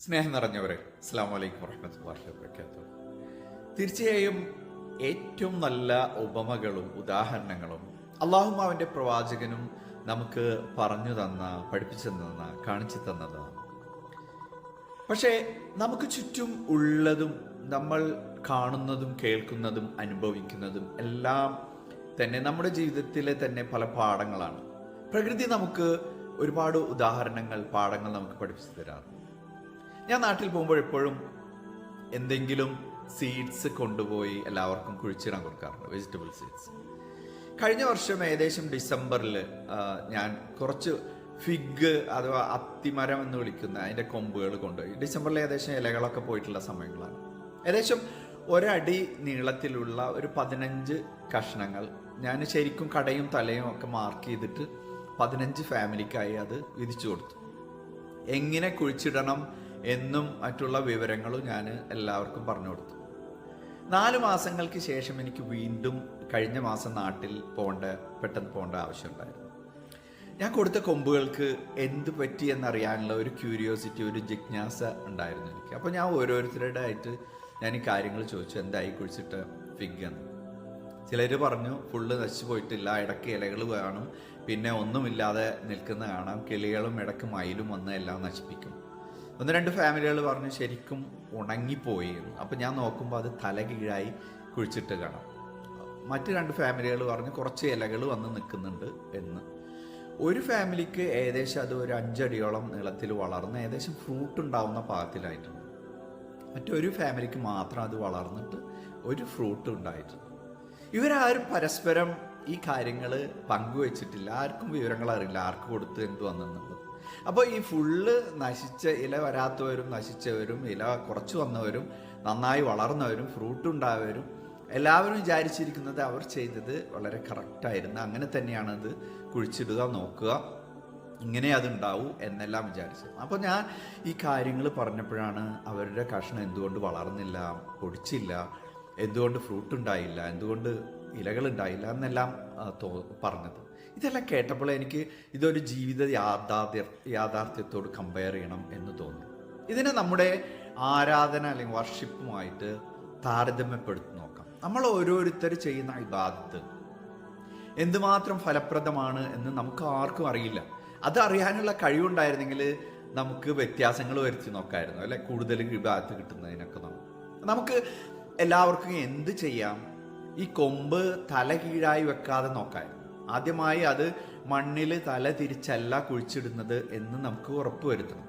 സ്നേഹം നിറഞ്ഞവരെ, അസ്സലാമു അലൈക്കും വറഹ്മത്തുള്ളാഹി വബറകാതുഹു. തീർച്ചയായും ഏറ്റവും നല്ല ഉപമകളും ഉദാഹരണങ്ങളും അള്ളാഹും അവൻ്റെ പ്രവാചകനും നമുക്ക് പറഞ്ഞു തന്ന, പഠിപ്പിച്ചു തന്ന, കാണിച്ചു തന്നതാണ്. പക്ഷേ നമുക്ക് ചുറ്റും ഉള്ളതും നമ്മൾ കാണുന്നതും കേൾക്കുന്നതും അനുഭവിക്കുന്നതും എല്ലാം തന്നെ നമ്മുടെ ജീവിതത്തിലെ തന്നെ പല പാഠങ്ങളാണ്. പ്രകൃതി നമുക്ക് ഒരുപാട് ഉദാഹരണങ്ങൾ, പാഠങ്ങൾ നമുക്ക് പഠിപ്പിച്ചു തരാറുണ്ട്. ഞാൻ നാട്ടിൽ പോകുമ്പോൾ എപ്പോഴും എന്തെങ്കിലും സീഡ്സ് കൊണ്ടുപോയി എല്ലാവർക്കും കുഴിച്ചിടാൻ കൊടുക്കാറുണ്ട്, വെജിറ്റബിൾ സീഡ്സ്. കഴിഞ്ഞ വർഷം ഏകദേശം ഡിസംബറിൽ ഞാൻ കുറച്ച് ഫിഗ് അഥവാ അത്തിമരം എന്ന് വിളിക്കുന്ന അതിൻ്റെ കൊമ്പുകൾ കൊണ്ടുപോയി. ഡിസംബറിൽ ഏകദേശം ഇലകളൊക്കെ പോയിട്ടുള്ള സമയങ്ങളാണ്. ഏകദേശം ഒരടി നീളത്തിലുള്ള ഒരു 15 കഷ്ണങ്ങൾ ഞാൻ ശരിക്കും കടയും തലയും ഒക്കെ മാർക്ക് ചെയ്തിട്ട് 15 ഫാമിലിക്കായി അത് വിധിച്ചു കൊടുത്തു. എങ്ങനെ കുഴിച്ചിടണം എന്നും മറ്റുള്ള വിവരങ്ങളും ഞാൻ എല്ലാവർക്കും പറഞ്ഞു കൊടുത്തു. 4 മാസങ്ങൾക്ക് ശേഷം എനിക്ക് വീണ്ടും കഴിഞ്ഞ മാസം നാട്ടിൽ പെട്ടെന്ന് പോകേണ്ട ആവശ്യമുണ്ടായിരുന്നു. ഞാൻ കൊടുത്ത കൊമ്പുകൾക്ക് എന്ത് പറ്റി എന്നറിയാനുള്ള ഒരു ക്യൂരിയോസിറ്റി, ഒരു ജിജ്ഞാസ ഉണ്ടായിരുന്നു എനിക്ക്. അപ്പോൾ ഞാൻ ഓരോരുത്തരുടെ ആയിട്ട് ഞാൻ ഈ കാര്യങ്ങൾ ചോദിച്ചു, എന്തായി കുഴിച്ചിട്ട് ഫിഗ് എന്ന്. ചിലർ പറഞ്ഞു ഫുള്ള് നശിച്ചു പോയിട്ടില്ല, ഇടയ്ക്ക് ഇലകൾ കാണും, പിന്നെ ഒന്നുമില്ലാതെ നിൽക്കുന്ന കാണാം, കിളികളും ഇടയ്ക്ക് മയിലും വന്ന് എല്ലാം നശിപ്പിക്കും. 1-2 ഫാമിലികൾ പറഞ്ഞു ശരിക്കും ഉണങ്ങിപ്പോയി എന്ന്. അപ്പം ഞാൻ നോക്കുമ്പോൾ അത് തല കീഴായി കുഴിച്ചിട്ട് കാണാം. മറ്റ് 2 ഫാമിലികൾ പറഞ്ഞു കുറച്ച് ഇലകൾ വന്ന് നിൽക്കുന്നുണ്ട് എന്ന്. ഒരു ഫാമിലിക്ക് ഏകദേശം അത് ഒരു 5 അടിയോളം നീളത്തിൽ വളർന്ന് ഏകദേശം ഫ്രൂട്ട് ഉണ്ടാവുന്ന പാകത്തിലായിട്ടുണ്ട്. മറ്റൊരു ഫാമിലിക്ക് മാത്രം അത് വളർന്നിട്ട് ഒരു ഫ്രൂട്ട് ഉണ്ടായിട്ടുണ്ട്. ഇവരാരും പരസ്പരം ഈ കാര്യങ്ങൾ പങ്കുവെച്ചിട്ടില്ല. ആർക്കും വിവരങ്ങൾ അറിയില്ല, ആർക്ക് കൊടുത്ത് എന്ത് വന്നെന്നുള്ളത്. അപ്പോൾ ഈ ഫുള്ള് നശിച്ച ഇല വരാത്തവരും നശിച്ചവരും ഇല കുറച്ച് വന്നവരും നന്നായി വളർന്നവരും ഫ്രൂട്ട് ഉണ്ടായവരും എല്ലാവരും വിചാരിച്ചിരിക്കുന്നത് അവർ ചെയ്തത് വളരെ കറക്റ്റായിരുന്നു, അങ്ങനെ തന്നെയാണ് അത് കുഴിച്ചിടുക, നോക്കുക, ഇങ്ങനെ അതുണ്ടാവും എന്നെല്ലാം വിചാരിച്ചത്. അപ്പോൾ ഞാൻ ഈ കാര്യങ്ങൾ പറഞ്ഞപ്പോഴാണ് അവരുടെ കഷ്ണം എന്തുകൊണ്ട് വളർന്നില്ല, പൊടിച്ചില്ല, എന്തുകൊണ്ട് ഫ്രൂട്ട് ഉണ്ടായില്ല, എന്തുകൊണ്ട് ഇലകളുണ്ടായില്ല എന്നെല്ലാം പറഞ്ഞത്. ഇതെല്ലാം കേട്ടപ്പോൾ എനിക്ക് ഇതൊരു ജീവിത യാഥാർത്ഥ്യത്തോട് കമ്പയർ ചെയ്യണം എന്ന് തോന്നി. ഇതിനെ നമ്മുടെ ആരാധന അല്ലെങ്കിൽ വർഷിപ്പുമായിട്ട് താരതമ്യപ്പെടുത്തി നോക്കാം. നമ്മൾ ഓരോരുത്തർ ചെയ്യുന്ന ഇബാദത്ത് എന്തുമാത്രം ഫലപ്രദമാണ് എന്ന് നമുക്ക് ആർക്കും അറിയില്ല. അത് അറിയാനുള്ള കഴിവുണ്ടായിരുന്നെങ്കിൽ നമുക്ക് വ്യത്യാസങ്ങൾ വരുത്തി നോക്കായിരുന്നു, അല്ലെ? കൂടുതൽ ഇബാദത്ത് കിട്ടുന്നതിനൊക്കെ നമുക്ക് എല്ലാവർക്കും എന്ത് ചെയ്യാം, ഈ കൊമ്പ് തല കീഴായി വെക്കാതെ നോക്കായിരുന്നു. ആദ്യമായി അത് മണ്ണിൽ തല തിരിച്ചല്ല കുഴിച്ചിടുന്നത് എന്ന് നമുക്ക് ഉറപ്പ് വരുത്തണം.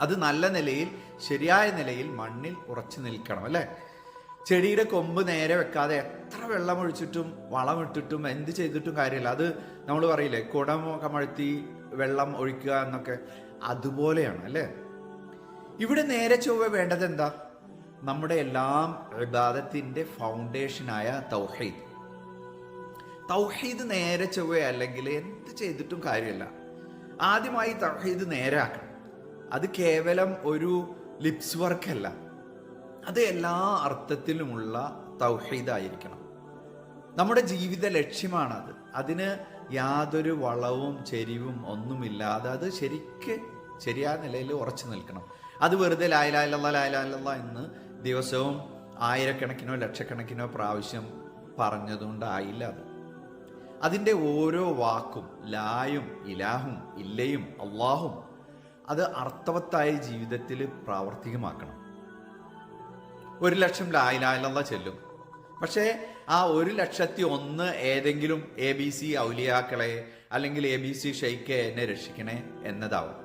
അത് നല്ല നിലയിൽ, ശരിയായ നിലയിൽ മണ്ണിൽ ഉറച്ചു നിൽക്കണം, അല്ലേ? ചെടിയുടെ കൊമ്പ് നേരെ വെക്കാതെ എത്ര വെള്ളം ഒഴിച്ചിട്ടും വളമിട്ടിട്ടും എന്ത് ചെയ്തിട്ടും കാര്യമില്ല. അത് നമ്മൾ പറയില്ലേ, കുടം കമഴ്ത്തി വെള്ളം ഒഴിക്കുക എന്നൊക്കെ, അതുപോലെയാണ്, അല്ലേ? ഇവിടെ നേരെ ചൊവ്വ വേണ്ടത് എന്താ? നമ്മുടെ എല്ലാം ഇബാദത്തിന്റെ ഫൗണ്ടേഷനായ തൗഹീദ്. തൗഹീദ് നേരെ ചൊവ്വ അല്ലെങ്കിൽ എന്ത് ചെയ്തിട്ടും കാര്യമില്ല. ആദ്യമായി തൗഹീദ് നേരാക്കണം. അത് കേവലം ഒരു ലിപ്സ് വർക്കല്ല, അത് എല്ലാ അർത്ഥത്തിലുമുള്ള തൗഹീദായിരിക്കണം. നമ്മുടെ ജീവിത ലക്ഷ്യമാണത്. അതിന് യാതൊരു വളവും ചെരിവും ഒന്നുമില്ലാതെ അത് ശരിയായ നിലയിൽ ഉറച്ചു നിൽക്കണം. അത് വെറുതെ ലാ ഇലാഹ ഇല്ലല്ലാഹ് ലാ ഇലാഹ ഇല്ലല്ലാഹ് എന്ന് ദിവസവും ആയിരക്കണക്കിനോ ലക്ഷക്കണക്കിനോ പ്രാവശ്യം പറഞ്ഞതുകൊണ്ടായില്ല. അതിൻ്റെ ഓരോ വാക്കും, ലായും ഇലാഹും ഇല്ലയും അള്ളാഹും, അത് അർത്ഥവത്തായ ജീവിതത്തിൽ പ്രാവർത്തികമാക്കണം. 1,00,000 ലാ ഇലാഹ ഇല്ലല്ലാഹ് ചെല്ലും, പക്ഷേ ആ 1,00,001 ഏതെങ്കിലും ABC ഔലിയാക്കളെ അല്ലെങ്കിൽ ABC ഷെയ്ഖെ എന്നെ രക്ഷിക്കണേ എന്നതാവും.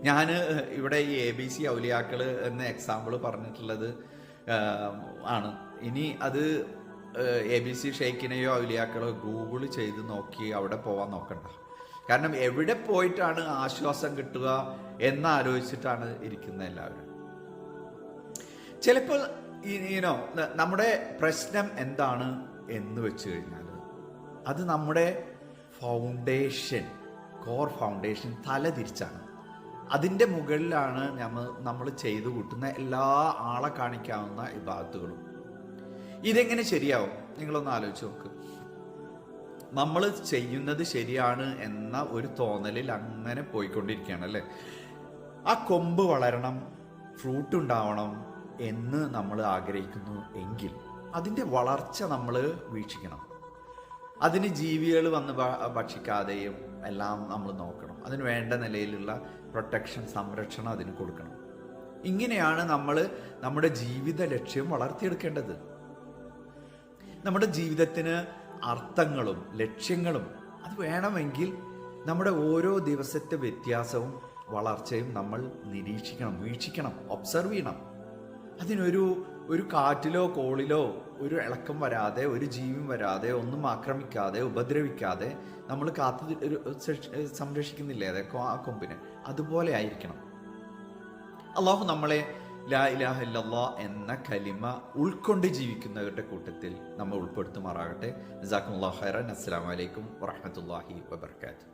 ഞാൻ ഇവിടെ ഈ ABC ഔലിയാക്കൾ എന്ന എക്സാമ്പിൾ പറഞ്ഞിട്ടുള്ളത് ആണ്. ഇനി അത് ABC ഷെയ്ഖിനെയോ ഔലിയാക്കളോ ഗൂഗിൾ ചെയ്ത് നോക്കി അവിടെ പോവാൻ നോക്കണ്ട. കാരണം എവിടെ പോയിട്ടാണ് ആശ്വാസം കിട്ടുക എന്നാലോചിച്ചിട്ടാണ് ഇരിക്കുന്നത് എല്ലാവരും. ചിലപ്പോൾ നമ്മുടെ പ്രശ്നം എന്താണ് എന്ന് വെച്ച് കഴിഞ്ഞാൽ അത് നമ്മുടെ ഫൗണ്ടേഷൻ, കോർ ഫൗണ്ടേഷൻ തല തിരിച്ചാണ്. അതിൻ്റെ മുകളിലാണ് നമ്മൾ ചെയ്തു കൂട്ടുന്ന എല്ലാ ആളെ കാണിക്കാവുന്ന ഇബാദത്തുകളും. ഇതെങ്ങനെ ശരിയാവും? നിങ്ങളൊന്ന് ആലോചിച്ച് നോക്ക്. നമ്മൾ ചെയ്യുന്നത് ശരിയാണ് എന്ന ഒരു തോന്നലിൽ അങ്ങനെ പോയിക്കൊണ്ടിരിക്കുകയാണ്, അല്ലേ? ആ കൊമ്പ് വളരണം, ഫ്രൂട്ട് ഉണ്ടാവണം എന്ന് നമ്മൾ ആഗ്രഹിക്കുന്നു എങ്കിൽ അതിൻ്റെ വളർച്ച നമ്മൾ വീക്ഷിക്കണം. അതിന് ജീവികൾ വന്ന് ഭക്ഷിക്കാതെയും എല്ലാം നമ്മൾ നോക്കണം. അതിന് വേണ്ട നിലയിലുള്ള പ്രൊട്ടക്ഷൻ, സംരക്ഷണം അതിന് കൊടുക്കണം. ഇങ്ങനെയാണ് നമ്മൾ നമ്മുടെ ജീവിത ലക്ഷ്യം വളർത്തിയെടുക്കേണ്ടത്. നമ്മുടെ ജീവിതത്തിന് അർത്ഥങ്ങളും ലക്ഷ്യങ്ങളും അത് വേണമെങ്കിൽ നമ്മുടെ ഓരോ ദിവസത്തെ വ്യത്യാസവും വളർച്ചയും നമ്മൾ നിരീക്ഷിക്കണം, വീക്ഷിക്കണം, ഒബ്സർവ് ചെയ്യണം. ഒരു കാറ്റിലോ കോളിലോ ഒരു ഇളക്കം വരാതെ, ഒരു ജീവിയും വരാതെ, ഒന്നും ആക്രമിക്കാതെ, ഉപദ്രവിക്കാതെ നമ്മൾ സംരക്ഷിക്കുന്നില്ലേ ആ കൊമ്പിനെ, അതുപോലെ ആയിരിക്കണം. അള്ളാഹു നമ്മളെ ലാ ഇലാഹ ഇല്ലല്ലാഹ് എന്ന കലിമ ഉൾക്കൊണ്ട് ജീവിക്കുന്നവരുടെ കൂട്ടത്തിൽ നമ്മൾ ഉൾപ്പെടുത്തുമാറാകട്ടെ. ജസാക്കുമുല്ലാഹു ഖൈറൻ. അസ്സലാമു അലൈക്കും വറഹ്മത്തുള്ളാഹി വബറകാതുഹു.